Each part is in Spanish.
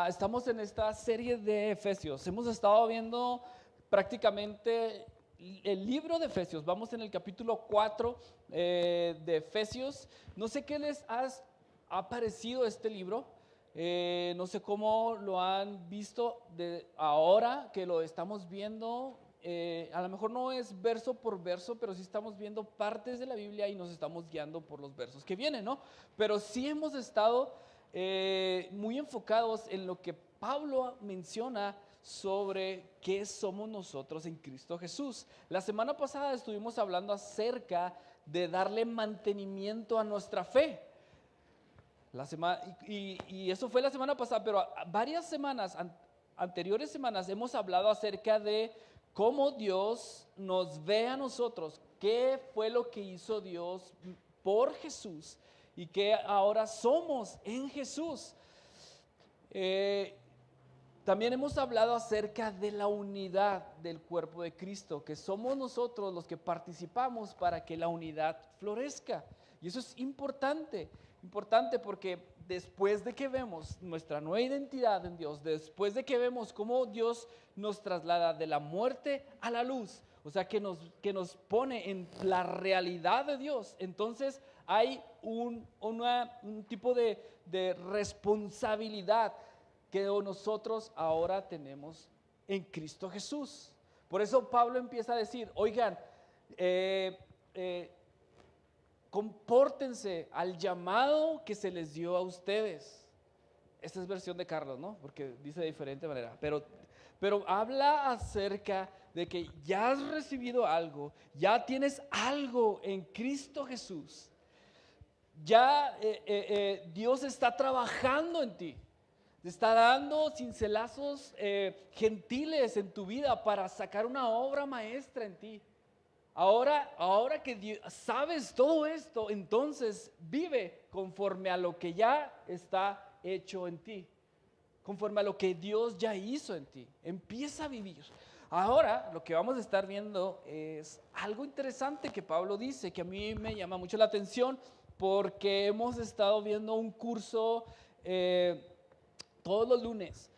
estamos en esta serie de Efesios. Hemos estado viendo prácticamente el libro de Efesios. Vamos en el capítulo 4 de Efesios. No sé qué les ha parecido este libro. No sé cómo lo han visto de ahora que lo estamos viendo. A lo mejor no es verso por verso, pero sí estamos viendo partes de la Biblia y nos estamos guiando por los versos que vienen, ¿no? Pero sí hemos estado muy enfocados en lo que Pablo menciona sobre qué somos nosotros en Cristo Jesús. La semana pasada estuvimos hablando acerca de darle mantenimiento a nuestra fe. Y eso fue la semana pasada, pero varias semanas, anteriores semanas, hemos hablado acerca de cómo Dios nos ve a nosotros, qué fue lo que hizo Dios por Jesús y que ahora somos en Jesús. También hemos hablado acerca de la unidad del cuerpo de Cristo, que somos nosotros los que participamos para que la unidad florezca. Y eso es importante porque después de que vemos nuestra nueva identidad en Dios, después de que vemos cómo Dios nos traslada de la muerte a la luz, o sea, que nos pone en la realidad de Dios, entonces hay un tipo de responsabilidad que nosotros ahora tenemos en Cristo Jesús. Por eso Pablo empieza a decir, oigan, compórtense al llamado que se les dio a ustedes. Esta es versión de Carlos, ¿no? Porque dice de diferente manera. Pero habla acerca de que ya has recibido algo, ya tienes algo en Cristo Jesús. Ya Dios está trabajando en ti. Te está dando cincelazos gentiles en tu vida para sacar una obra maestra en ti. Ahora que sabes todo esto, entonces vive conforme a lo que ya está hecho en ti, conforme a lo que Dios ya hizo en ti. Empieza a vivir. Ahora lo que vamos a estar viendo es algo interesante que Pablo dice, que a mí me llama mucho la atención, porque hemos estado viendo un curso todos los lunes.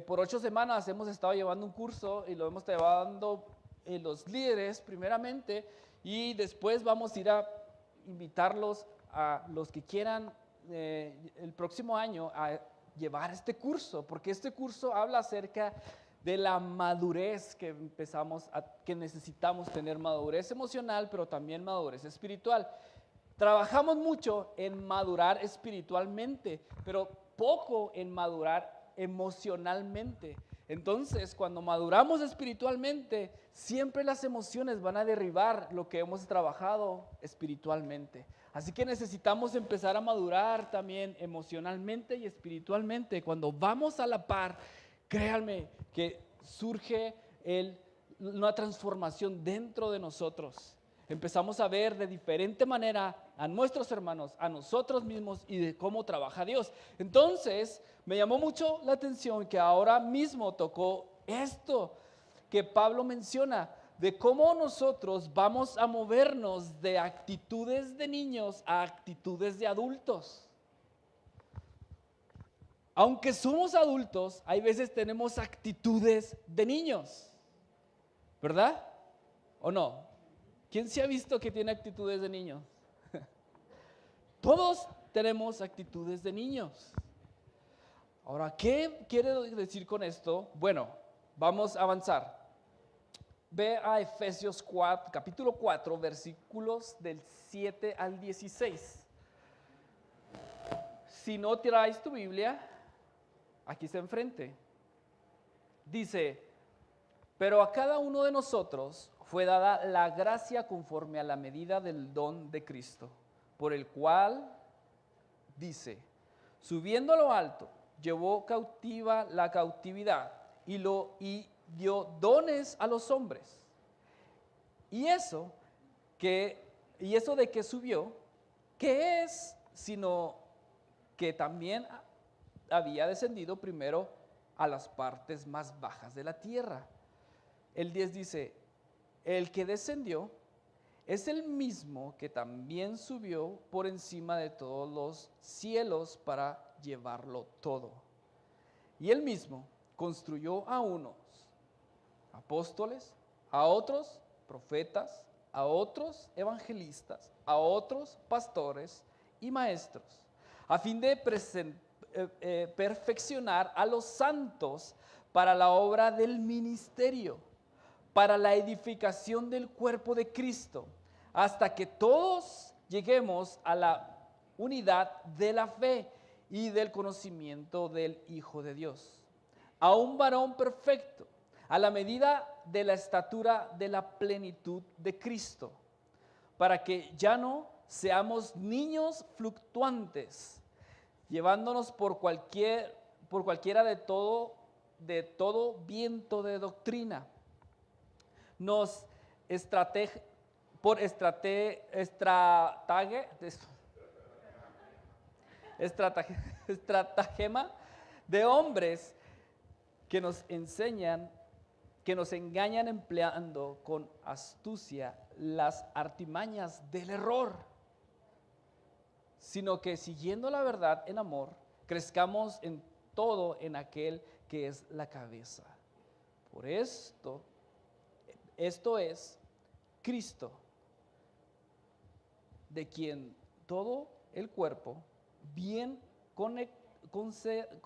Por 8 semanas hemos estado llevando un curso y lo hemos estado llevando los líderes primeramente, y después vamos a ir a invitarlos a los que quieran el próximo año a llevar este curso, porque este curso habla acerca de la madurez que necesitamos tener, madurez emocional, pero también madurez espiritual. Trabajamos mucho en madurar espiritualmente, pero poco en madurar emocionalmente. Entonces, cuando maduramos espiritualmente, siempre las emociones van a derribar lo que hemos trabajado espiritualmente. Así que necesitamos empezar a madurar también emocionalmente y espiritualmente. Cuando vamos a la par, créanme que surge una transformación dentro de nosotros. Empezamos a ver de diferente manera a nuestros hermanos, a nosotros mismos y de cómo trabaja Dios. Entonces, me llamó mucho la atención que ahora mismo tocó esto que Pablo menciona, de cómo nosotros vamos a movernos de actitudes de niños a actitudes de adultos. Aunque somos adultos, hay veces tenemos actitudes de niños, ¿verdad? ¿O no? ¿Quién se ha visto que tiene actitudes de niños? Todos tenemos actitudes de niños. Ahora, ¿qué quiere decir con esto? Bueno, vamos a avanzar. Ve a Efesios 4, capítulo 4, versículos del 7 al 16. Si no traes tu Biblia, aquí está enfrente. Dice, pero a cada uno de nosotros fue dada la gracia conforme a la medida del don de Cristo, por el cual, dice, subiendo a lo alto, llevó cautiva la cautividad y dio dones a los hombres. Y eso de que subió, ¿qué es? Sino que también había descendido primero a las partes más bajas de la tierra. El 10 dice, el que descendió es el mismo que también subió por encima de todos los cielos para llevarlo todo. Y él mismo construyó a unos apóstoles, a otros profetas, a otros evangelistas, a otros pastores y maestros, a fin de perfeccionar a los santos para la obra del ministerio, para la edificación del cuerpo de Cristo, hasta que todos lleguemos a la unidad de la fe y del conocimiento del Hijo de Dios, a un varón perfecto, a la medida de la estatura de la plenitud de Cristo, para que ya no seamos niños fluctuantes, llevándonos por cualquiera de todo viento de doctrina, por estratagema de hombres que nos engañan empleando con astucia las artimañas del error, sino que siguiendo la verdad en amor, crezcamos en todo en aquel que es la cabeza. Por esto es Cristo, de quien todo el cuerpo, bien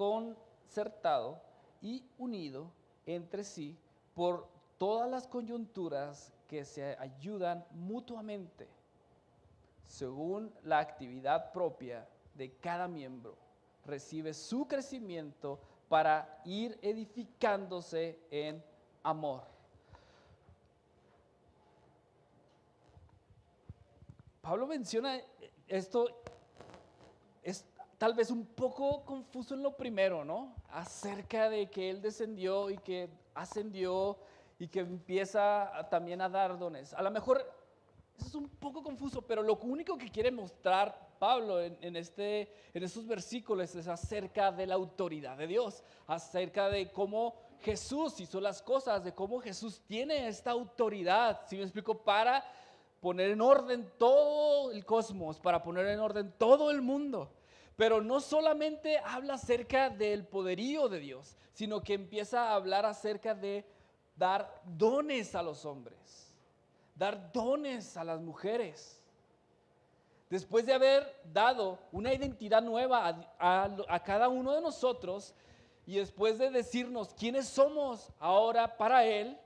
concertado y unido entre sí por todas las coyunturas que se ayudan mutuamente, según la actividad propia de cada miembro, recibe su crecimiento para ir edificándose en amor. Pablo menciona esto, es tal vez un poco confuso en lo primero, ¿no? Acerca de que él descendió y que ascendió y que empieza también a dar dones. A lo mejor eso es un poco confuso, pero lo único que quiere mostrar Pablo en estos versículos es acerca de la autoridad de Dios, acerca de cómo Jesús hizo las cosas, de cómo Jesús tiene esta autoridad, ¿sí me explico? Para poner en orden todo el cosmos, para poner en orden todo el mundo. Pero no solamente habla acerca del poderío de Dios, sino que empieza a hablar acerca de dar dones a los hombres, dar dones a las mujeres. Después de haber dado una identidad nueva a cada uno de nosotros, y después de decirnos quiénes somos ahora para Él,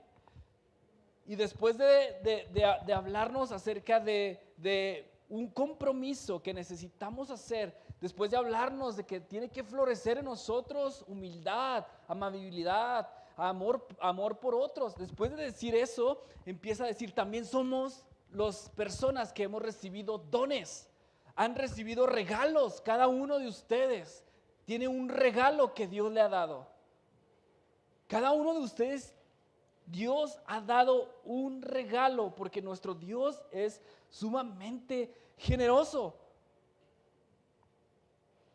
y después de hablarnos acerca de un compromiso que necesitamos hacer, después de hablarnos de que tiene que florecer en nosotros humildad, amabilidad, amor por otros, después de decir eso, empieza a decir, también somos las personas que hemos recibido dones, han recibido regalos, cada uno de ustedes tiene un regalo que Dios le ha dado. Cada uno de ustedes, Dios ha dado un regalo porque nuestro Dios es sumamente generoso.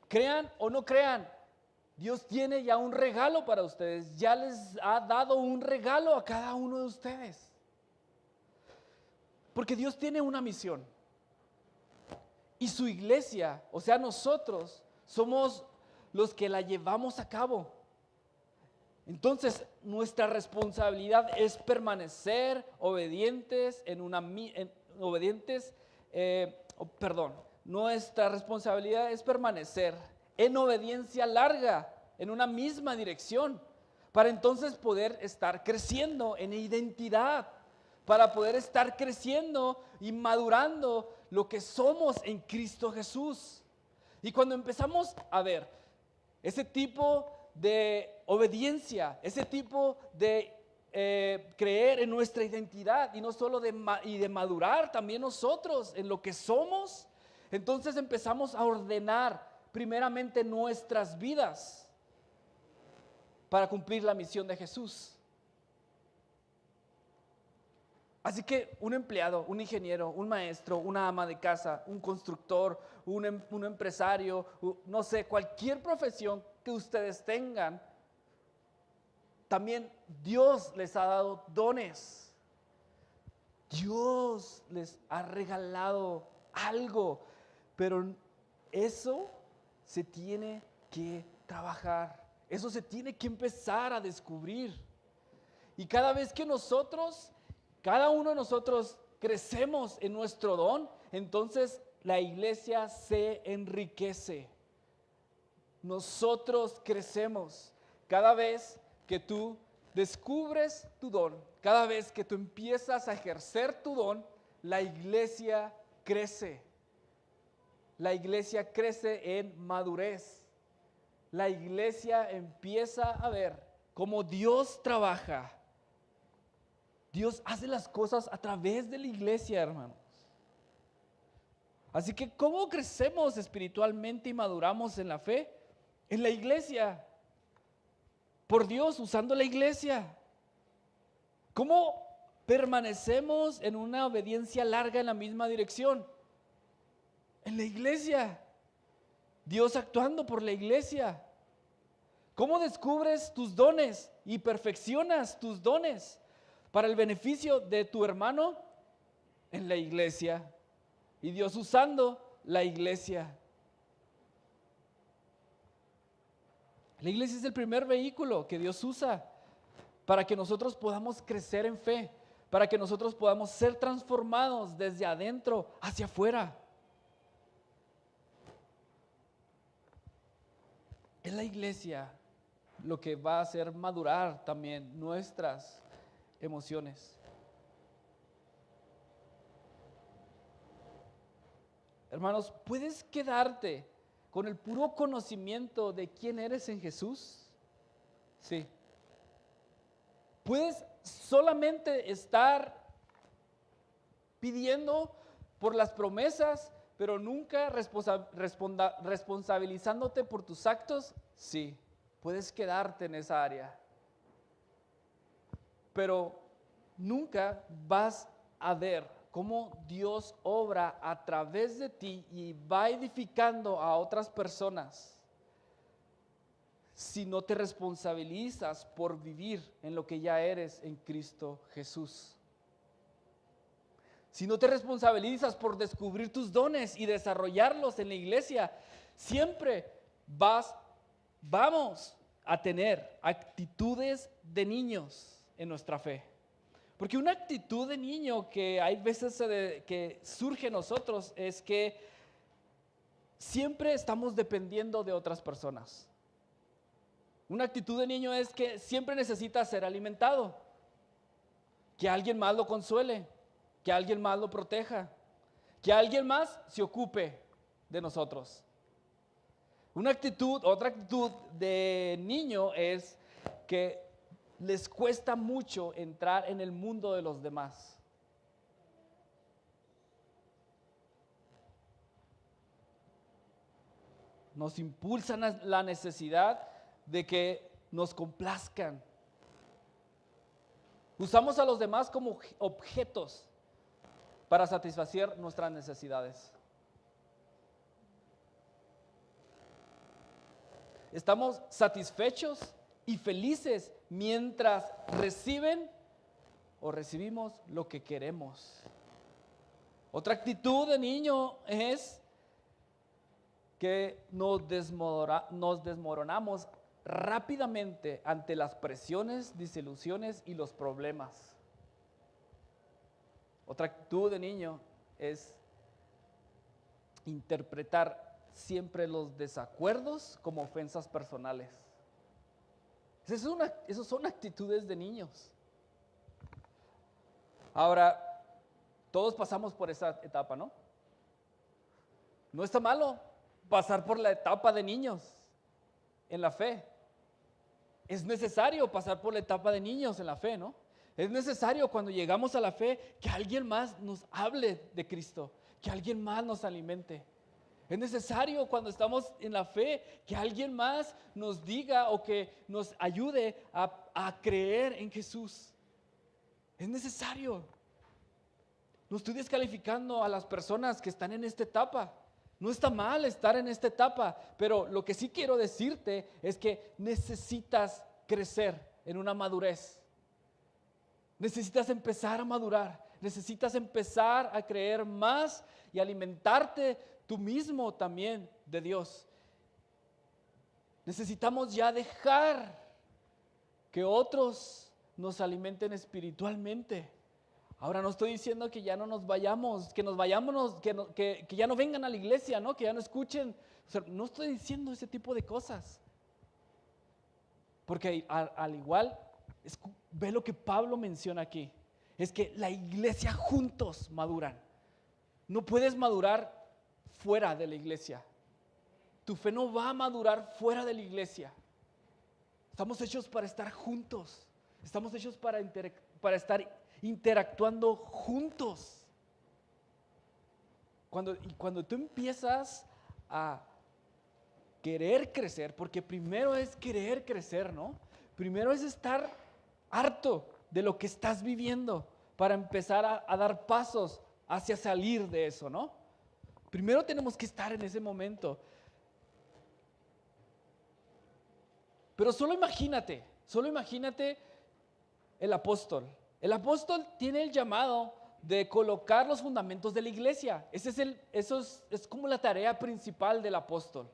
Crean o no crean, Dios tiene ya un regalo para ustedes, ya les ha dado un regalo a cada uno de ustedes. Porque Dios tiene una misión. Y su iglesia, o sea, nosotros somos los que la llevamos a cabo. Entonces, nuestra responsabilidad es permanecer obedientes nuestra responsabilidad es permanecer en obediencia larga, en una misma dirección, para entonces poder estar creciendo en identidad, para poder estar creciendo y madurando lo que somos en Cristo Jesús. Y cuando empezamos a ver ese tipo de obediencia, ese tipo de creer en nuestra identidad y no solo de madurar también nosotros en lo que somos, entonces empezamos a ordenar primeramente nuestras vidas para cumplir la misión de Jesús. Así que un empleado, un ingeniero, un maestro, una ama de casa, un constructor, un empresario, no sé, cualquier profesión que ustedes tengan, también Dios les ha dado dones. Dios les ha regalado algo, pero eso se tiene que trabajar. Eso se tiene que empezar a descubrir. Y cada vez que cada uno de nosotros crecemos en nuestro don, entonces la iglesia se enriquece. Nosotros crecemos. Cada vez que tú descubres tu don, cada vez que tú empiezas a ejercer tu don, la iglesia crece. La iglesia crece en madurez. La iglesia empieza a ver cómo Dios trabaja. Dios hace las cosas a través de la iglesia, hermanos. Así que, ¿cómo crecemos espiritualmente y maduramos en la fe? En la iglesia. Por Dios, usando la iglesia. ¿Cómo permanecemos en una obediencia larga en la misma dirección? En la iglesia. Dios actuando por la iglesia. ¿Cómo descubres tus dones y perfeccionas tus dones para el beneficio de tu hermano? En la iglesia. Y Dios usando la iglesia. La iglesia es el primer vehículo que Dios usa para que nosotros podamos crecer en fe, para que nosotros podamos ser transformados desde adentro hacia afuera. Es la iglesia lo que va a hacer madurar también nuestras emociones. Hermanos, ¿puedes quedarte con el puro conocimiento de quién eres en Jesús? Sí. ¿Puedes solamente estar pidiendo por las promesas, pero nunca responsabilizándote por tus actos? Sí, puedes quedarte en esa área. Pero nunca vas a ver cómo Dios obra a través de ti y va edificando a otras personas si no te responsabilizas por vivir en lo que ya eres en Cristo Jesús. Si no te responsabilizas por descubrir tus dones y desarrollarlos en la iglesia, siempre vamos a tener actitudes de niños en nuestra fe. Porque una actitud de niño que hay veces que surge en nosotros es que siempre estamos dependiendo de otras personas. Una actitud de niño es que siempre necesita ser alimentado, que alguien más lo consuele, que alguien más lo proteja, que alguien más se ocupe de nosotros. Otra actitud de niño es que les cuesta mucho entrar en el mundo de los demás. Nos impulsan la necesidad de que nos complazcan. Usamos a los demás como objetos para satisfacer nuestras necesidades. Estamos satisfechos y felices mientras recibimos lo que queremos. Otra actitud de niño es que nos desmoronamos rápidamente ante las presiones, desilusiones y los problemas. Otra actitud de niño es interpretar siempre los desacuerdos como ofensas personales. Esas son actitudes de niños. Ahora, todos pasamos por esa etapa, ¿no? No está malo pasar por la etapa de niños en la fe. Es necesario pasar por la etapa de niños en la fe, ¿no? Es necesario cuando llegamos a la fe que alguien más nos hable de Cristo, que alguien más nos alimente. Es necesario cuando estamos en la fe que alguien más nos diga o que nos ayude a creer en Jesús. Es necesario. No estoy descalificando a las personas que están en esta etapa. No está mal estar en esta etapa, pero lo que sí quiero decirte es que necesitas crecer en una madurez. Necesitas empezar a madurar, necesitas empezar a creer más y alimentarte tú mismo también de Dios. Necesitamos ya dejar que otros nos alimenten espiritualmente. Ahora no estoy diciendo que ya no nos vayamos, que nos vayamos, que ya no vengan a la iglesia, ¿no? Que ya no escuchen. O sea, no estoy diciendo ese tipo de cosas. Porque al igual, ve lo que Pablo menciona aquí. Es que la iglesia juntos maduran. No puedes madurar fuera de la iglesia. Tu fe no va a madurar fuera de la iglesia. Estamos hechos para estar juntos. Estamos hechos para estar interactuando juntos. Cuando tú empiezas a querer crecer, porque primero es querer crecer, ¿no? Primero es estar harto de lo que estás viviendo para empezar a dar pasos hacia salir de eso, ¿no? Primero tenemos que estar en ese momento. Pero solo imagínate el apóstol. El apóstol tiene el llamado de colocar los fundamentos de la iglesia. Eso es como la tarea principal del apóstol.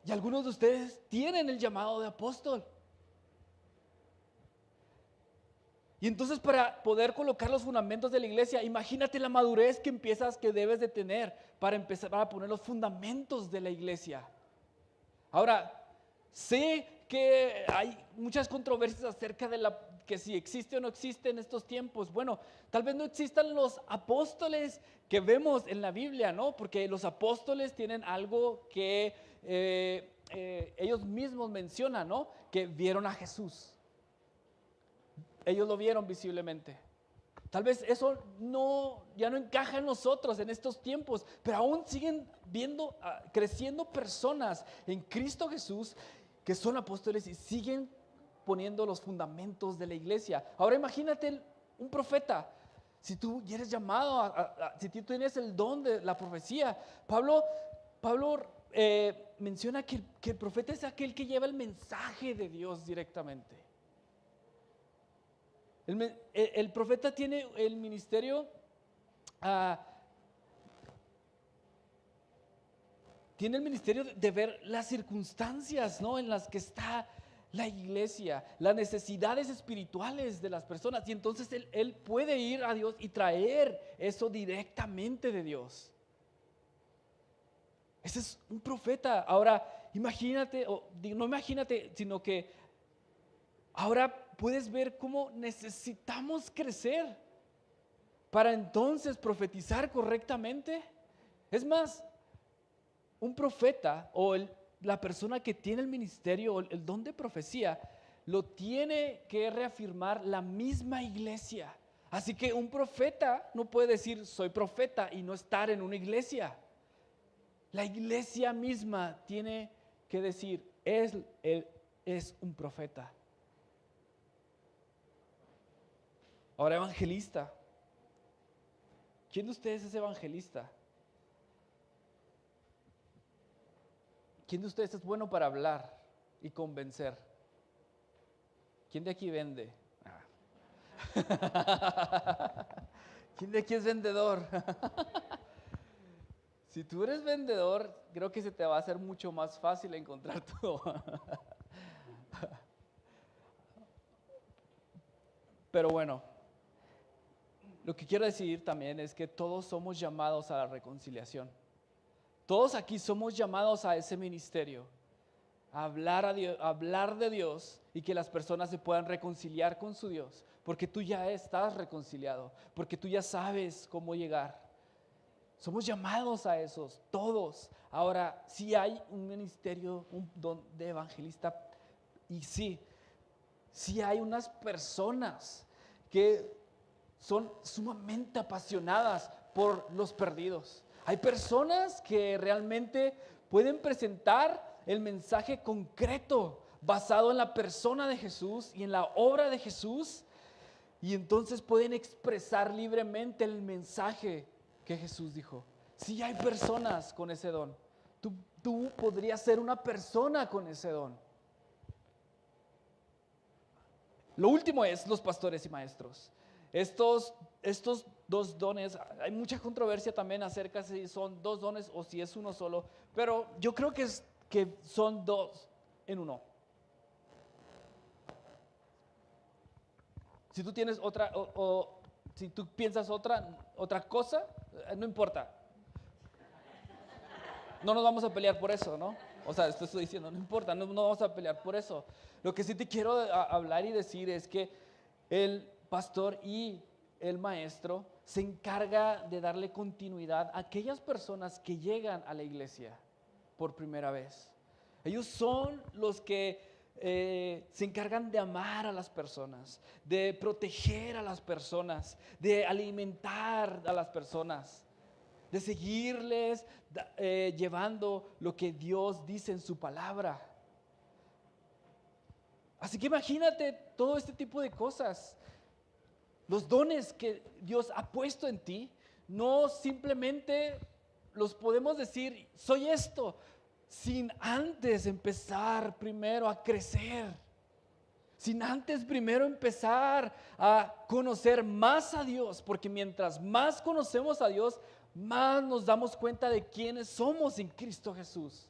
Y algunos de ustedes tienen el llamado de apóstol. Y entonces para poder colocar los fundamentos de la iglesia, imagínate la madurez que debes de tener para empezar a poner los fundamentos de la iglesia. Ahora, sé que hay muchas controversias acerca de que si existe o no existe en estos tiempos. Bueno, tal vez no existan los apóstoles que vemos en la Biblia, ¿no? Porque los apóstoles tienen algo que ellos mismos mencionan, ¿no? Que vieron a Jesús. Ellos lo vieron visiblemente. Tal vez eso ya no encaja en nosotros en estos tiempos, pero aún siguen creciendo personas en Cristo Jesús que son apóstoles y siguen poniendo los fundamentos de la iglesia. Ahora imagínate un profeta. Si tú eres llamado, si tú tienes el don de la profecía, Pablo menciona que el profeta es aquel que lleva el mensaje de Dios directamente. El profeta tiene el ministerio, de ver las circunstancias, ¿no? En las que está la iglesia, las necesidades espirituales de las personas. Y entonces él puede ir a Dios y traer eso directamente de Dios. Ese es un profeta. Ahora, imagínate, no imagínate, sino que ahora puedes ver cómo necesitamos crecer para entonces profetizar correctamente. Es más, un profeta o la persona que tiene el ministerio o el don de profecía lo tiene que reafirmar la misma iglesia. Así que un profeta no puede decir soy profeta y no estar en una iglesia. La iglesia misma tiene que decir es un profeta. Ahora, evangelista. ¿Quién de ustedes es evangelista? ¿Quién de ustedes es bueno para hablar y convencer? ¿Quién de aquí vende? ¿Quién de aquí es vendedor? Si tú eres vendedor, creo que se te va a hacer mucho más fácil encontrar todo. Pero bueno, lo que quiero decir también es que todos somos llamados a la reconciliación. Todos aquí somos llamados a ese ministerio, a hablar de Dios y que las personas se puedan reconciliar con su Dios, porque tú ya estás reconciliado, porque tú ya sabes cómo llegar. Somos llamados a esos, todos. Ahora, sí hay un ministerio, un don de evangelista, y sí hay unas personas que son sumamente apasionadas por los perdidos. Hay personas que realmente pueden presentar el mensaje concreto basado en la persona de Jesús y en la obra de Jesús, y entonces pueden expresar libremente el mensaje que Jesús dijo. Sí hay personas con ese don. Tú podrías ser una persona con ese don. Lo último es los pastores y maestros. Estos dos dones. Hay mucha controversia también acerca si son dos dones o si es uno solo, pero yo creo que son dos en uno. Si tú tienes otra o si tú piensas otra cosa, no importa. No nos vamos a pelear por eso, ¿no? O sea, esto estoy diciendo, no importa, no vamos a pelear por eso. Lo que sí te quiero hablar y decir es que el pastor y el maestro se encarga de darle continuidad a aquellas personas que llegan a la iglesia por primera vez. Ellos son los que se encargan de amar a las personas, de proteger a las personas, de alimentar a las personas, de seguirles llevando lo que Dios dice en su palabra. Así que imagínate todo este tipo de cosas. Los dones que Dios ha puesto en ti, no simplemente los podemos decir, soy esto, sin antes empezar primero a crecer. Sin antes primero empezar a conocer más a Dios, porque mientras más conocemos a Dios, más nos damos cuenta de quiénes somos en Cristo Jesús.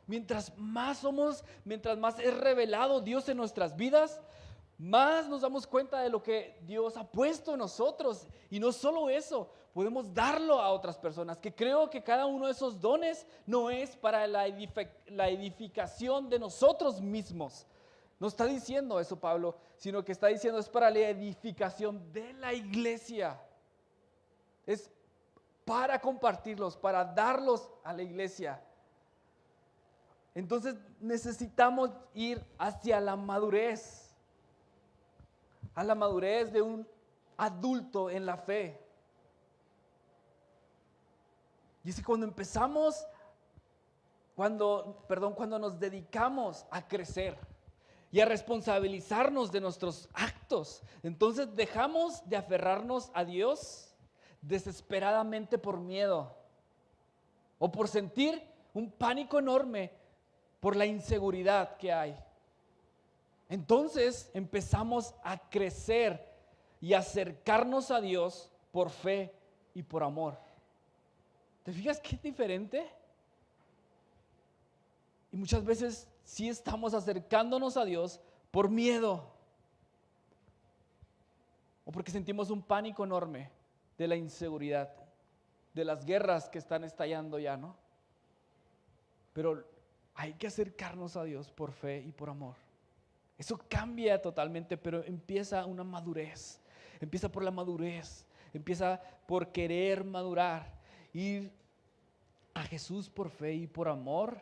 Mientras más es revelado Dios en nuestras vidas, más nos damos cuenta de lo que Dios ha puesto en nosotros. Y no solo eso, podemos darlo a otras personas, que creo que cada uno de esos dones no es para la edificación de nosotros mismos. No está diciendo eso Pablo, sino que está diciendo es para la edificación de la iglesia. Es para compartirlos, para darlos a la iglesia. Entonces necesitamos ir hacia la madurez, a la madurez de un adulto en la fe. Y es que cuando nos dedicamos a crecer y a responsabilizarnos de nuestros actos, entonces dejamos de aferrarnos a Dios desesperadamente por miedo o por sentir un pánico enorme por la inseguridad que hay. Entonces empezamos a crecer y acercarnos a Dios por fe y por amor. ¿Te fijas qué diferente? Y muchas veces sí estamos acercándonos a Dios por miedo o porque sentimos un pánico enorme de la inseguridad, de las guerras que están estallando ya, ¿no? Pero hay que acercarnos a Dios por fe y por amor. Eso cambia totalmente, pero empieza una madurez. Empieza por la madurez, empieza por querer madurar. Ir a Jesús por fe y por amor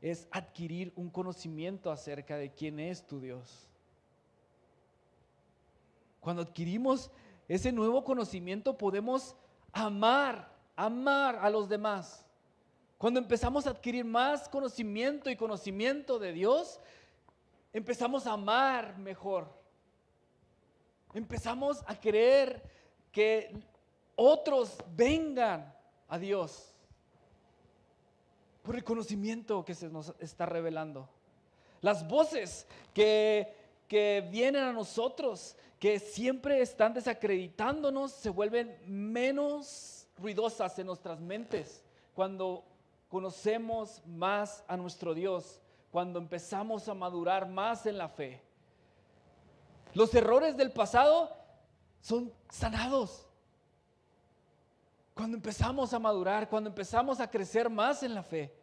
es adquirir un conocimiento acerca de quién es tu Dios. Cuando adquirimos ese nuevo conocimiento podemos amar a los demás. Cuando empezamos a adquirir más conocimiento de Dios, empezamos a amar mejor. Empezamos a querer que otros vengan a Dios por el conocimiento que se nos está revelando. Las voces que vienen a nosotros, que siempre están desacreditándonos, se vuelven menos ruidosas en nuestras mentes cuando conocemos más a nuestro Dios, cuando empezamos a madurar más en la fe. Los errores del pasado son sanados cuando empezamos a madurar, cuando empezamos a crecer más en la fe.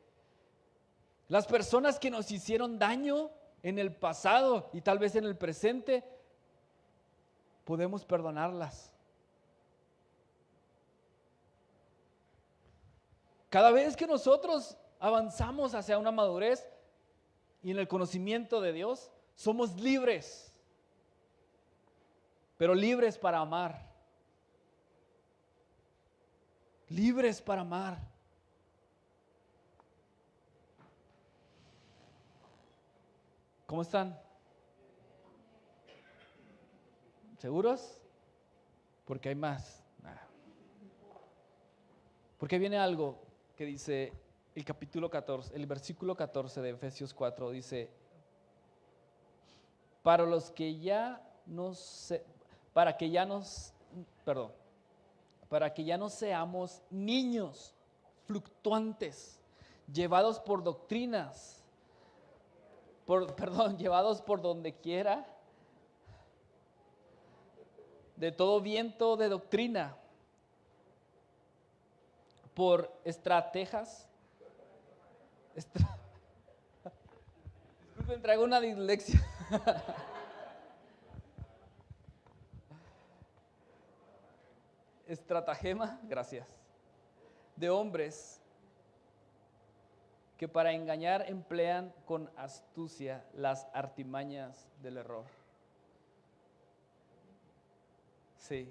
Las personas que nos hicieron daño en el pasado y tal vez en el presente, podemos perdonarlas. Cada vez que nosotros avanzamos hacia una madurez y en el conocimiento de Dios, somos libres, pero libres para amar. Libres para amar. ¿Cómo están? ¿Seguros? Porque hay más. Porque viene algo que dice el capítulo 14, el versículo 14 de Efesios 4, dice, para que ya nos para que ya no seamos niños fluctuantes, llevados por doctrinas, llevados por donde quiera, de todo viento de doctrina, por estrategias. Disculpen, traigo una dislexia. Estratagema, gracias, de hombres que para engañar emplean con astucia las artimañas del error. Sí.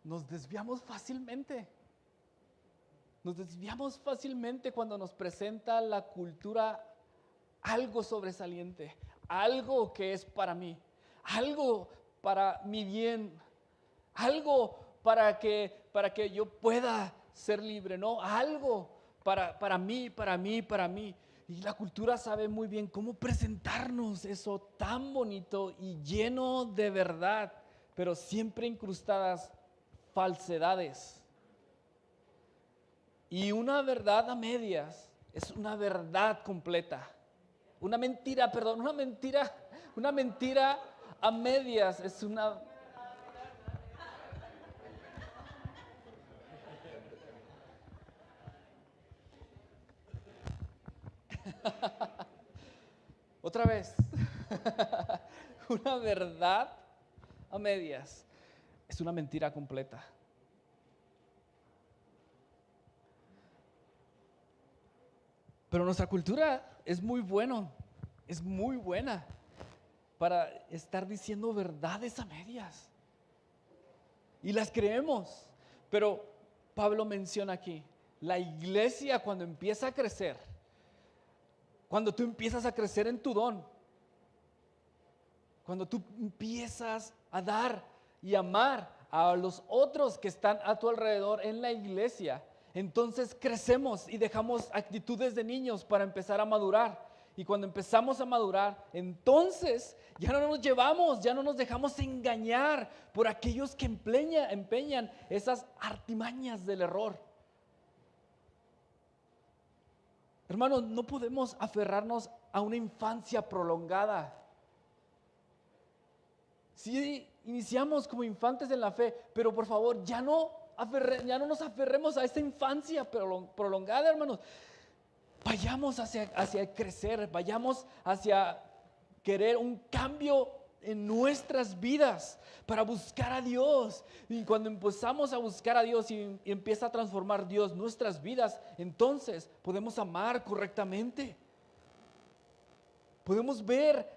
Nos desviamos fácilmente. Nos desviamos fácilmente cuando nos presenta la cultura algo sobresaliente, algo que es para mí, algo para mi bien, algo para que yo pueda ser libre, ¿no? Algo para mí. Y la cultura sabe muy bien cómo presentarnos eso tan bonito y lleno de verdad, pero siempre incrustadas falsedades. Y una verdad a medias es una verdad completa. Una mentira a medias es una... Otra vez, una verdad a medias es una mentira completa. Pero nuestra cultura es muy buena para estar diciendo verdades a medias. Y las creemos. Pero Pablo menciona aquí, la iglesia cuando empieza a crecer, cuando tú empiezas a crecer en tu don, cuando tú empiezas a dar y amar a los otros que están a tu alrededor en la iglesia, entonces crecemos y dejamos actitudes de niños para empezar a madurar. Y cuando empezamos a madurar, entonces ya no nos llevamos, ya no nos dejamos engañar por aquellos que empeñan esas artimañas del error. Hermanos, no podemos aferrarnos a una infancia prolongada. Sí, iniciamos como infantes en la fe, pero por favor, ya no nos aferremos a esta infancia prolongada, hermanos. Vayamos hacia crecer, vayamos hacia querer un cambio en nuestras vidas para buscar a Dios. Y cuando empezamos a buscar a Dios y empieza a transformar Dios nuestras vidas, entonces podemos amar correctamente. Podemos ver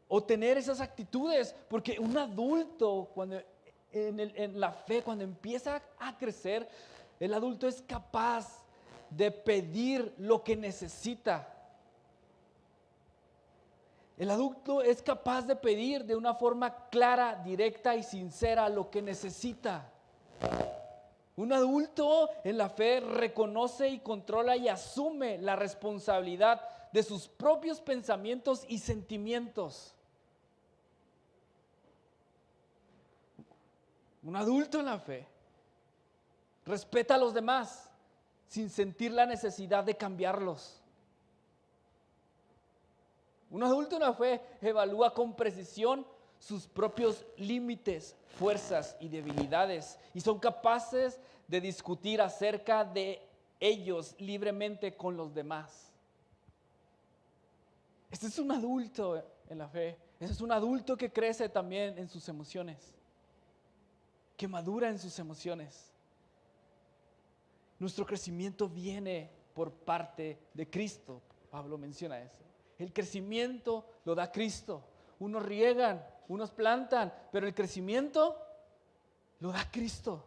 o tener esas actitudes, porque un adulto cuando en la fe, cuando empieza a crecer, el adulto es capaz de pedir lo que necesita. El adulto es capaz de pedir de una forma clara, directa y sincera lo que necesita. Un adulto en la fe reconoce y controla y asume la responsabilidad de sus propios pensamientos y sentimientos. Un adulto en la fe respeta a los demás sin sentir la necesidad de cambiarlos. Un adulto en la fe evalúa con precisión sus propios límites, fuerzas y debilidades y son capaces de discutir acerca de ellos libremente con los demás. Este es un adulto en la fe. Este es un adulto que crece también en sus emociones, que madura en sus emociones. Nuestro crecimiento viene por parte de Cristo. Pablo menciona eso. El crecimiento lo da Cristo. Unos riegan, unos plantan, pero el crecimiento lo da Cristo.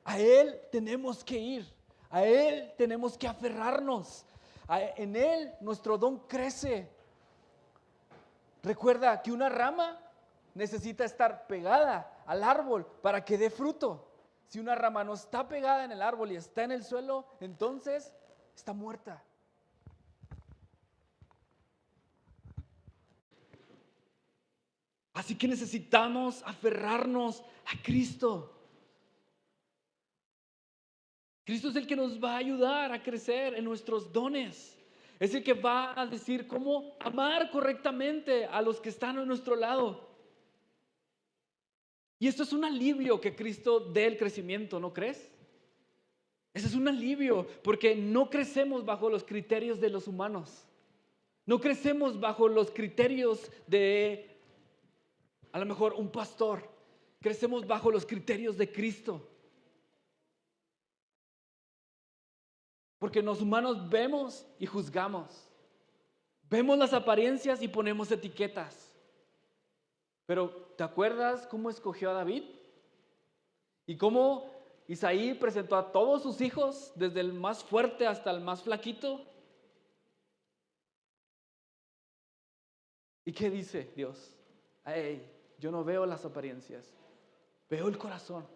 A Él tenemos que ir, a Él tenemos que aferrarnos. En Él nuestro don crece. Recuerda que una rama necesita estar pegada al árbol para que dé fruto. Si una rama no está pegada en el árbol y está en el suelo, entonces está muerta. Así que necesitamos aferrarnos a Cristo. Cristo es el que nos va a ayudar a crecer en nuestros dones. Es el que va a decir cómo amar correctamente a los que están a nuestro lado. Y esto es un alivio que Cristo dé el crecimiento, ¿no crees? Ese es un alivio porque no crecemos bajo los criterios de los humanos. No crecemos bajo los criterios de, a lo mejor, un pastor. Crecemos bajo los criterios de Cristo. Porque los humanos vemos y juzgamos. Vemos las apariencias y ponemos etiquetas. Pero, ¿te acuerdas cómo escogió a David? Y cómo Isaí presentó a todos sus hijos, desde el más fuerte hasta el más flaquito. ¿Y qué dice Dios? Hey, yo no veo las apariencias, veo el corazón.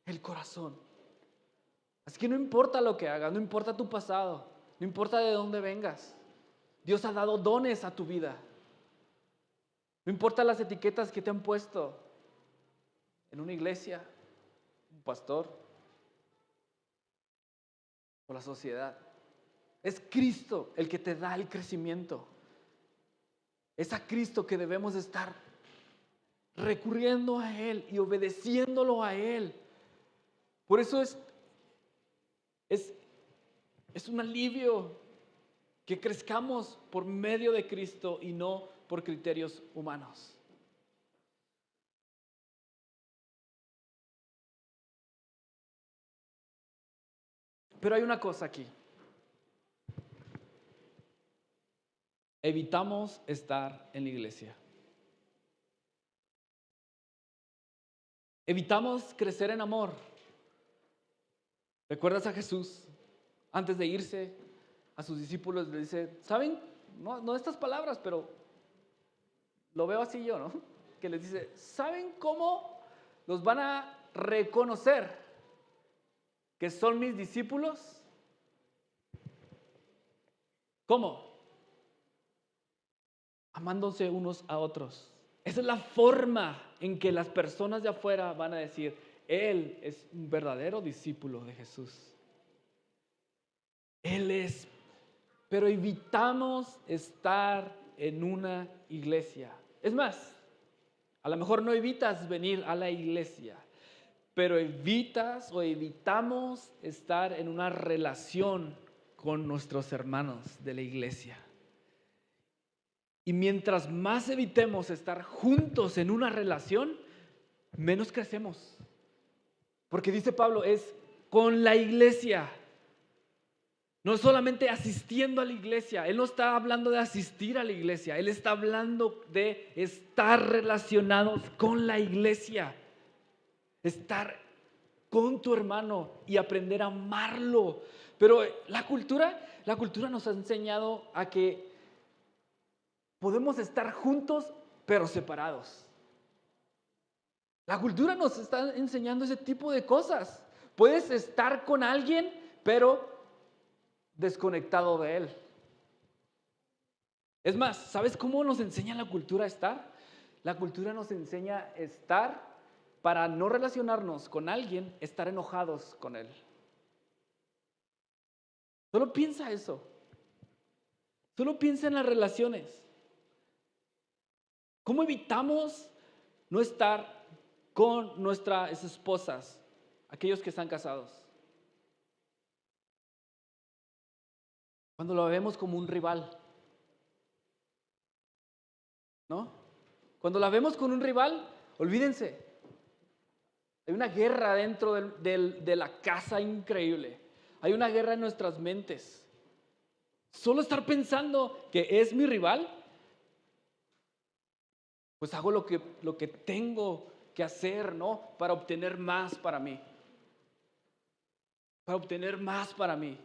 El corazón. Así que no importa lo que hagas, no importa tu pasado, no importa de dónde vengas. Dios ha dado dones a tu vida. No importa las etiquetas que te han puesto en una iglesia, un pastor o la sociedad. Es Cristo el que te da el crecimiento. Es a Cristo que debemos estar recurriendo a Él y obedeciéndolo a Él. Por eso es un alivio que crezcamos por medio de Cristo y no por criterios humanos. Pero hay una cosa aquí. Evitamos estar en la iglesia. Evitamos crecer en amor. ¿Recuerdas a Jesús? Antes de irse a sus discípulos le dice, ¿saben? No estas palabras, pero lo veo así yo, ¿no? Que les dice, ¿saben cómo los van a reconocer que son mis discípulos? ¿Cómo? Amándose unos a otros. Esa es la forma en que las personas de afuera van a decir, Él es un verdadero discípulo de Jesús. Él es, pero evitamos estar en una iglesia. Es más, a lo mejor no evitas venir a la iglesia, pero evitas o evitamos estar en una relación con nuestros hermanos de la iglesia. Y mientras más evitemos estar juntos en una relación, menos crecemos. Porque dice Pablo, es con la iglesia. No solamente asistiendo a la iglesia. Él no está hablando de asistir a la iglesia. Él está hablando de estar relacionados con la iglesia. Estar con tu hermano y aprender a amarlo. Pero la cultura nos ha enseñado a que podemos estar juntos, pero separados. La cultura nos está enseñando ese tipo de cosas. Puedes estar con alguien, pero desconectado de él. Es más, ¿sabes cómo nos enseña la cultura a estar? La cultura nos enseña a estar para no relacionarnos con alguien, estar enojados con él. Solo piensa eso. Solo piensa en las relaciones. ¿Cómo evitamos no estar con nuestras esposas, aquellos que están casados? Cuando lo vemos como un rival, ¿no? Cuando la vemos con un rival, olvídense. Hay una guerra dentro de la casa increíble. Hay una guerra en nuestras mentes. Solo estar pensando que es mi rival, pues hago lo que tengo que hacer, ¿no? Para obtener más para mí. Para obtener más para mí.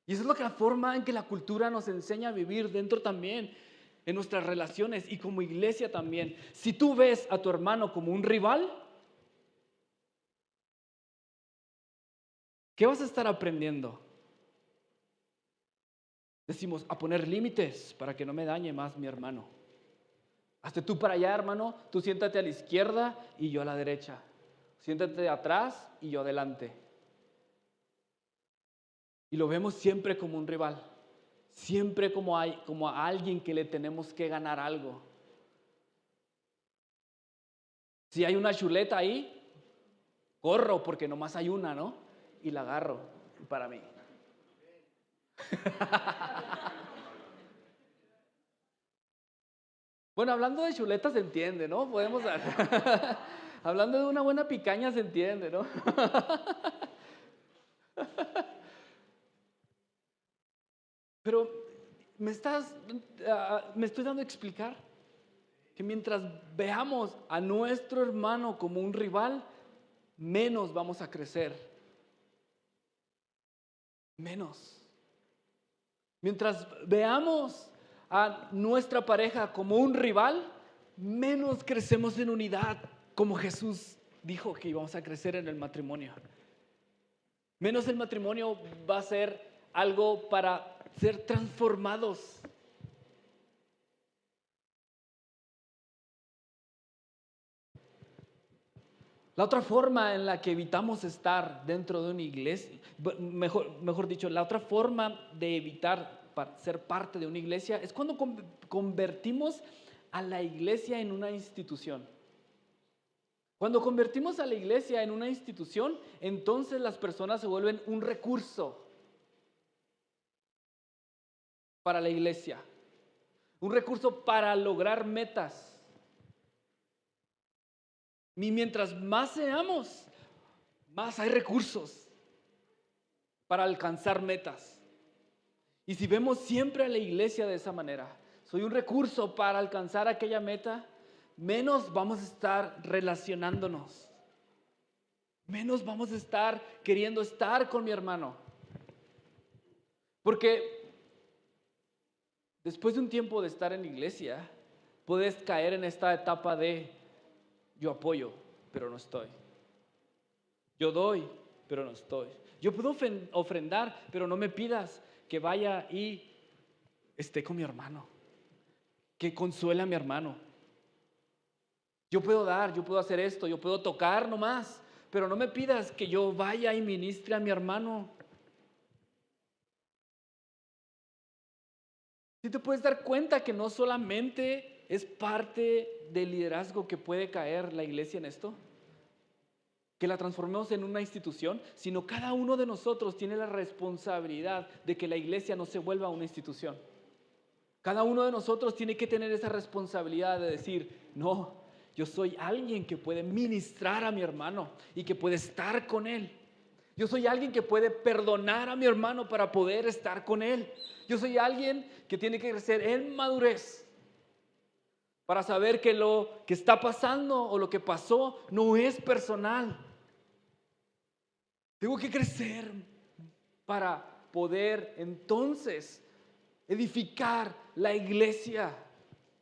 Y esa es la forma en que la cultura nos enseña a vivir dentro también, en nuestras relaciones y como iglesia también. Si tú ves a tu hermano como un rival, ¿qué vas a estar aprendiendo? Decimos, a poner límites para que no me dañe más mi hermano. Hazte tú para allá, hermano, tú siéntate a la izquierda y yo a la derecha. Siéntate atrás y yo adelante. Y lo vemos siempre como un rival, siempre como a alguien que le tenemos que ganar algo. Si hay una chuleta ahí, corro porque nomás hay una, ¿no? Y la agarro para mí. Bueno, hablando de chuletas se entiende, ¿no? Podemos hablando de una buena picaña se entiende, ¿no? Pero me estoy dando a explicar que mientras veamos a nuestro hermano como un rival, menos vamos a crecer. Menos. Mientras veamos a nuestra pareja como un rival, menos crecemos en unidad, como Jesús dijo que íbamos a crecer en el matrimonio. Menos el matrimonio va a ser algo para ser transformados. La otra forma en la que evitamos estar dentro de una iglesia, mejor dicho, la otra forma de evitar ser parte de una iglesia es cuando convertimos a la iglesia en una institución. Cuando convertimos a la iglesia en una institución, entonces las personas se vuelven un recurso para la iglesia, un recurso para lograr metas. Y mientras más seamos, más hay recursos para alcanzar metas. Y si vemos siempre a la iglesia de esa manera, soy un recurso para alcanzar aquella meta, menos vamos a estar relacionándonos. Menos vamos a estar queriendo estar con mi hermano. Porque después de un tiempo de estar en la iglesia, puedes caer en esta etapa de yo apoyo, pero no estoy. Yo doy, pero no estoy. Yo puedo ofrendar, pero no me pidas que vaya y esté con mi hermano, que consuele a mi hermano. Yo puedo dar, yo puedo hacer esto, yo puedo tocar nomás, pero no me pidas que yo vaya y ministre a mi hermano. Si te puedes dar cuenta que no solamente es parte del liderazgo que puede caer la iglesia en esto, que la transformemos en una institución, sino cada uno de nosotros tiene la responsabilidad de que la iglesia no se vuelva una institución. Cada uno de nosotros tiene que tener esa responsabilidad de decir, no, yo soy alguien que puede ministrar a mi hermano y que puede estar con él. Yo soy alguien que puede perdonar a mi hermano para poder estar con él. Yo soy alguien que tiene que crecer en madurez para saber que lo que está pasando o lo que pasó no es personal. Tengo que crecer para poder entonces edificar la iglesia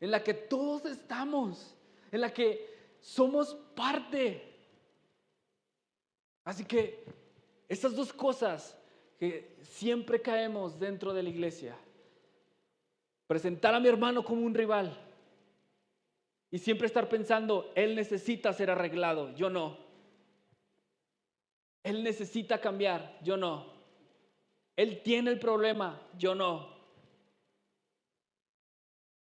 en la que todos estamos, en la que somos parte. Así que estas dos cosas que siempre caemos dentro de la iglesia, presentar a mi hermano como un rival y siempre estar pensando, él necesita ser arreglado, yo no. Él necesita cambiar, yo no. Él tiene el problema, yo no.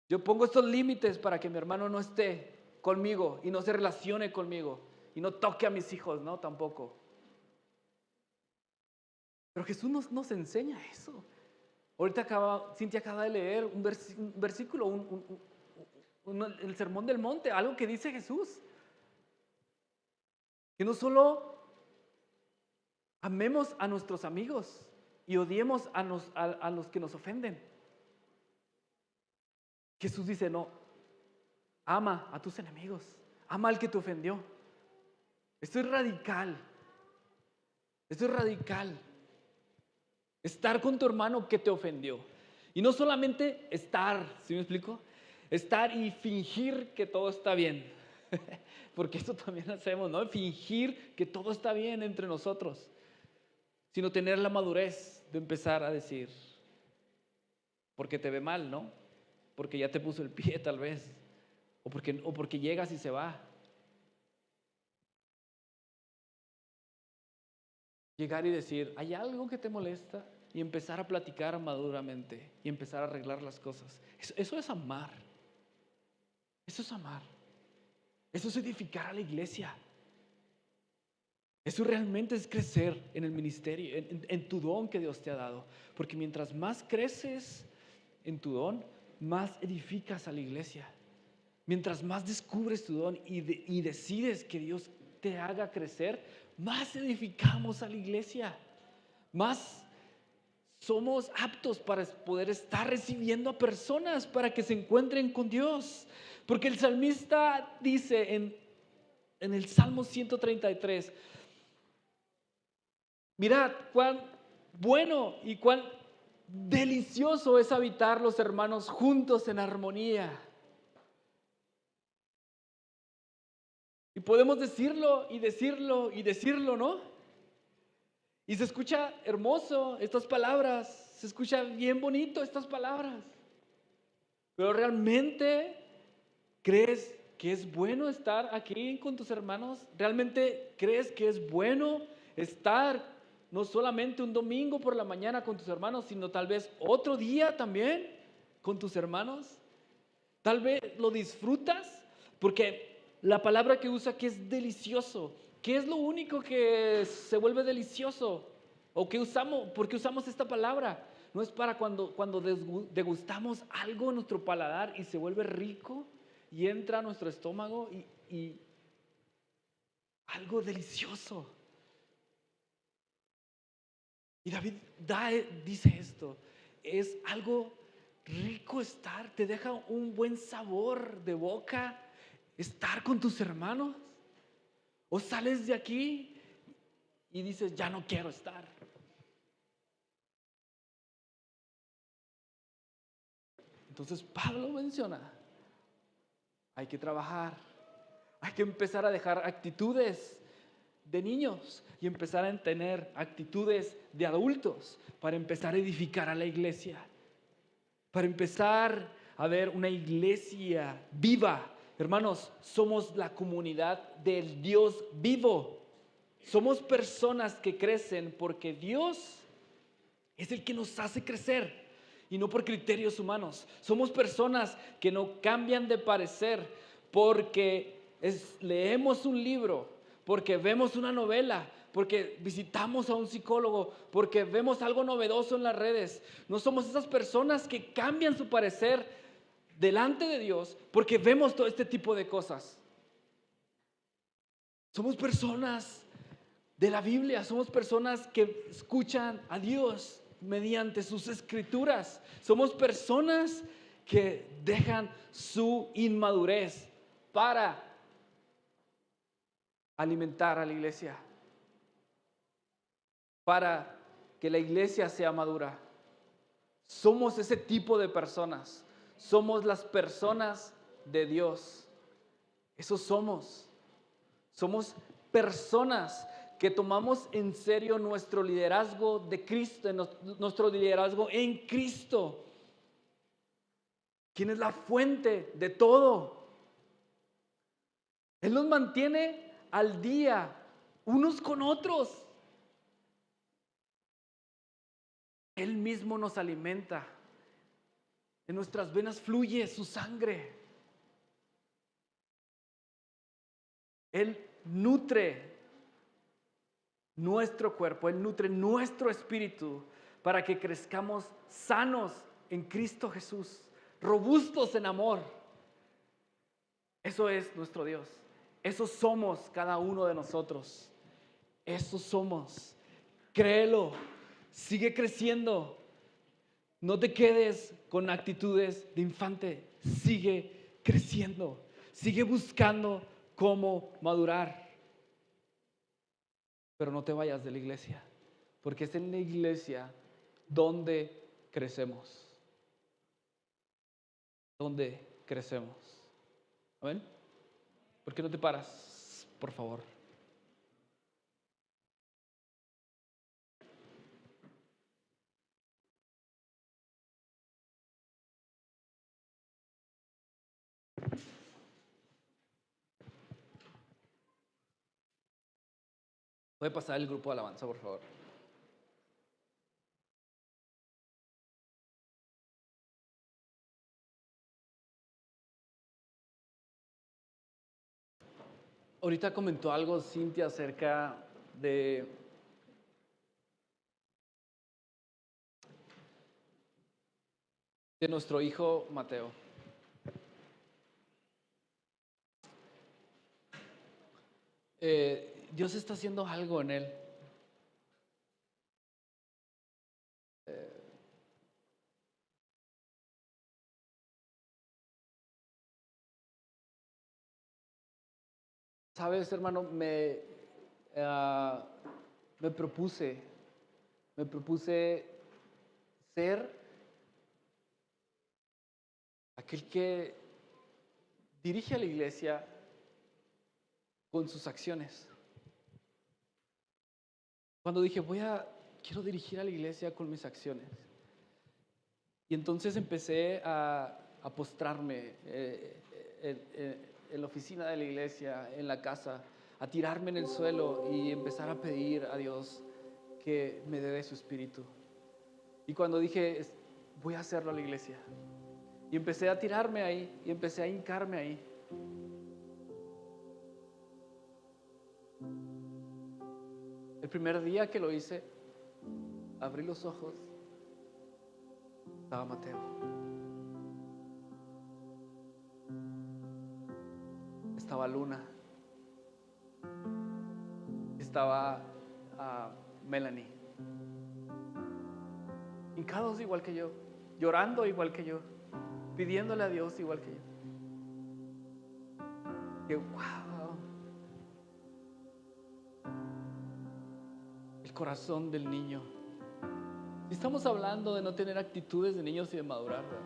Yo pongo estos límites para que mi hermano no esté conmigo y no se relacione conmigo y no toque a mis hijos, ¿no? Tampoco. Pero Jesús nos enseña eso. Ahorita Cintia acaba de leer un versículo, el Sermón del Monte, algo que dice Jesús. Que no solo amemos a nuestros amigos y odiemos a los que nos ofenden. Jesús dice, no, ama a tus enemigos, ama al que te ofendió. Esto es radical. Esto es radical. Estar con tu hermano que te ofendió. Y no solamente estar, ¿sí me explico? Estar y fingir que todo está bien. Porque esto también hacemos, ¿no? Fingir que todo está bien entre nosotros. Sino tener la madurez de empezar a decir, porque te ve mal, ¿no? Porque ya te puso el pie tal vez, o porque llegas y se va. Llegar y decir, ¿hay algo que te molesta? Y empezar a platicar maduramente y empezar a arreglar las cosas. Eso es amar. Eso es amar. Eso es edificar a la iglesia. Eso realmente es crecer en el ministerio, en tu don que Dios te ha dado. Porque mientras más creces en tu don, más edificas a la iglesia. Mientras más descubres tu don y decides que Dios te haga crecer, más edificamos a la iglesia. Más somos aptos para poder estar recibiendo a personas para que se encuentren con Dios. Porque el salmista dice en el Salmo 133, mirad cuán bueno y cuán delicioso es habitar los hermanos juntos en armonía. Y podemos decirlo y decirlo y decirlo, ¿no? Y se escucha hermoso estas palabras, se escucha bien bonito estas palabras. Pero realmente, ¿crees que es bueno estar aquí con tus hermanos? ¿Realmente crees que es bueno estar no solamente un domingo por la mañana con tus hermanos, sino tal vez otro día también con tus hermanos? Tal vez lo disfrutas porque la palabra que usa que es delicioso. ¿Qué es lo único que se vuelve delicioso? ¿O qué usamos? ¿Por qué usamos esta palabra? No es para cuando degustamos algo en nuestro paladar y se vuelve rico y entra a nuestro estómago y algo delicioso. Y David dice esto, es algo rico estar, te deja un buen sabor de boca estar con tus hermanos. O sales de aquí y dices, ya no quiero estar. Entonces Pablo menciona, hay que trabajar, hay que empezar a dejar actitudes de niños y empezar a tener actitudes de adultos para empezar a edificar a la iglesia, para empezar a ver una iglesia viva. Hermanos, somos la comunidad del Dios vivo. Somos personas que crecen porque Dios es el que nos hace crecer y no por criterios humanos. Somos personas que no cambian de parecer porque leemos un libro, porque vemos una novela, porque visitamos a un psicólogo, porque vemos algo novedoso en las redes. No somos esas personas que cambian su parecer delante de Dios porque vemos todo este tipo de cosas. Somos personas de la Biblia, somos personas que escuchan a Dios mediante sus escrituras. Somos personas que dejan su inmadurez para alimentar a la iglesia, para que la iglesia sea madura. Somos ese tipo de personas. Somos las personas de Dios. Eso somos. Somos personas que tomamos en serio nuestro liderazgo de Cristo, nuestro liderazgo en Cristo, quien es la fuente de todo. Él nos mantiene al día unos con otros. Él mismo nos alimenta. En nuestras venas fluye su sangre. Él nutre nuestro cuerpo, Él nutre nuestro espíritu para que crezcamos sanos en Cristo Jesús, robustos en amor. Eso es nuestro Dios. Eso somos cada uno de nosotros. Eso somos. Créelo. Sigue creciendo. No te quedes con actitudes de infante. Sigue creciendo. Sigue buscando cómo madurar. Pero no te vayas de la iglesia, porque es en la iglesia donde crecemos. Donde crecemos. ¿Amén? ¿Por qué no te paras, por favor? Puede pasar el grupo de alabanza, por favor. Ahorita comentó algo Cintia acerca de nuestro hijo Mateo. Dios está haciendo algo en él. Sabes, hermano, me propuse ser aquel que dirige a la iglesia con sus acciones. Cuando dije, quiero dirigir a la iglesia con mis acciones. Y entonces empecé a postrarme en la oficina de la iglesia, en la casa, a tirarme en el suelo y empezar a pedir a Dios que me dé de su espíritu. Y cuando dije, voy a hacerlo a la iglesia, y empecé a tirarme ahí, y empecé a hincarme ahí. El primer día que lo hice, abrí los ojos, estaba Mateo. Estaba Luna. Estaba Melanie. Hincados igual que yo, llorando igual que yo, pidiéndole a Dios igual que yo. Que wow. El corazón del niño. Estamos hablando de no tener actitudes de niños y de madurar, ¿verdad?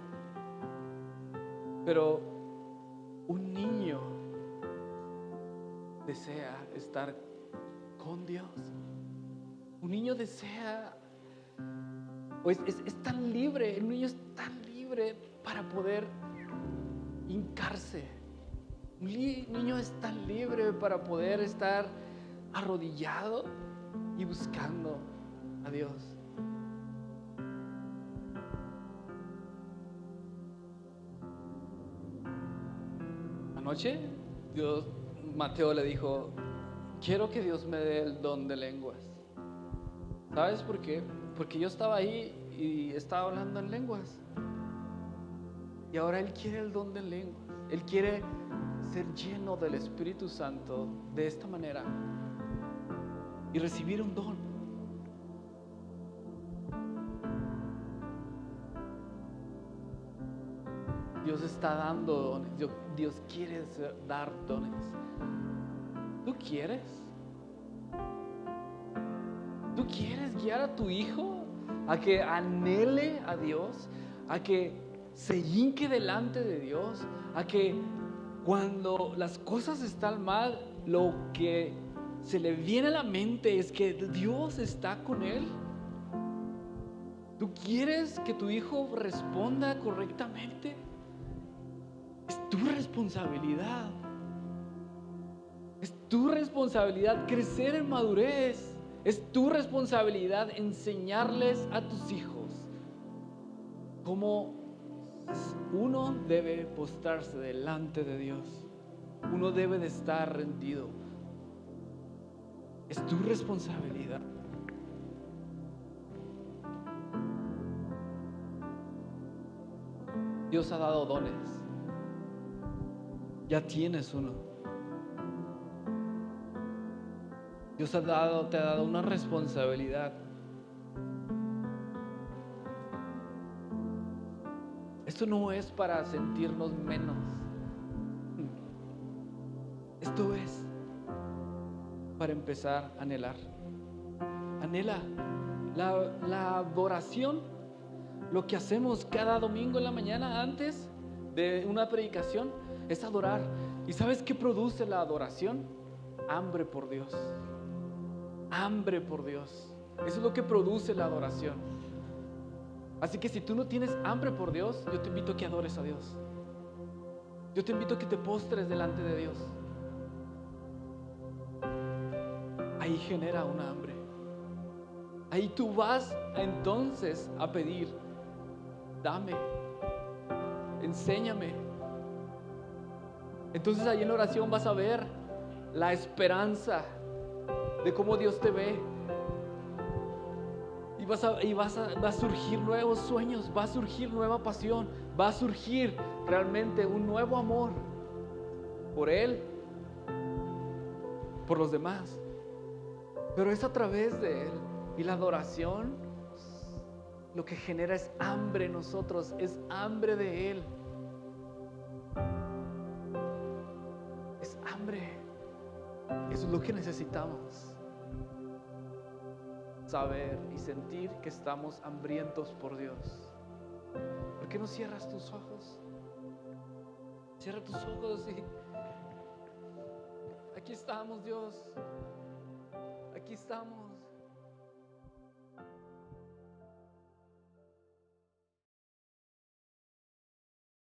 Pero un niño desea estar con Dios. Un niño desea, pues es tan libre, el niño es tan libre para poder hincarse. Un niño es tan libre para poder estar arrodillado y buscando a Dios. Anoche Mateo le dijo, quiero que Dios me dé el don de lenguas. ¿Sabes por qué? Porque yo estaba ahí y estaba hablando en lenguas. Y ahora Él quiere el don de lenguas. Él quiere ser lleno del Espíritu Santo de esta manera y recibir un don. Dios está dando dones. Dios quiere dar dones. ¿Tú quieres? ¿Tú quieres guiar a tu hijo a que anhele a Dios, a que se hinque delante de Dios, a que cuando las cosas están mal, lo que se le viene a la mente es que Dios está con él? ¿Tú quieres que tu hijo responda correctamente? Es tu responsabilidad. Es tu responsabilidad crecer en madurez. Es tu responsabilidad enseñarles a tus hijos cómo uno debe postrarse delante de Dios. Uno debe de estar rendido. Es tu responsabilidad. Dios ha dado dones. Ya tienes uno. Dios te ha dado una responsabilidad. Esto no es para sentirnos menos. Esto es para empezar a anhelar. Anhela la adoración. Lo que hacemos cada domingo en la mañana antes de una predicación es adorar. ¿Y sabes qué produce la adoración? Hambre por Dios. Hambre por Dios. Eso es lo que produce la adoración. Así que si tú no tienes hambre por Dios, yo te invito a que adores a Dios. Yo te invito a que te postres delante de Dios. ahí genera un hambre. Ahí tú vas entonces a pedir, dame, enséñame. Entonces ahí en la oración vas a ver la esperanza de cómo Dios te ve. Y va a surgir nuevos sueños, va a surgir nueva pasión, va a surgir realmente un nuevo amor por Él, por los demás. Pero es a través de Él. Y la adoración lo que genera es hambre en nosotros, es hambre de Él. Es hambre. Eso es lo que necesitamos. Saber y sentir que estamos hambrientos por Dios. ¿Por qué no cierras tus ojos? Cierra tus ojos y aquí estamos, Dios. Aquí estamos.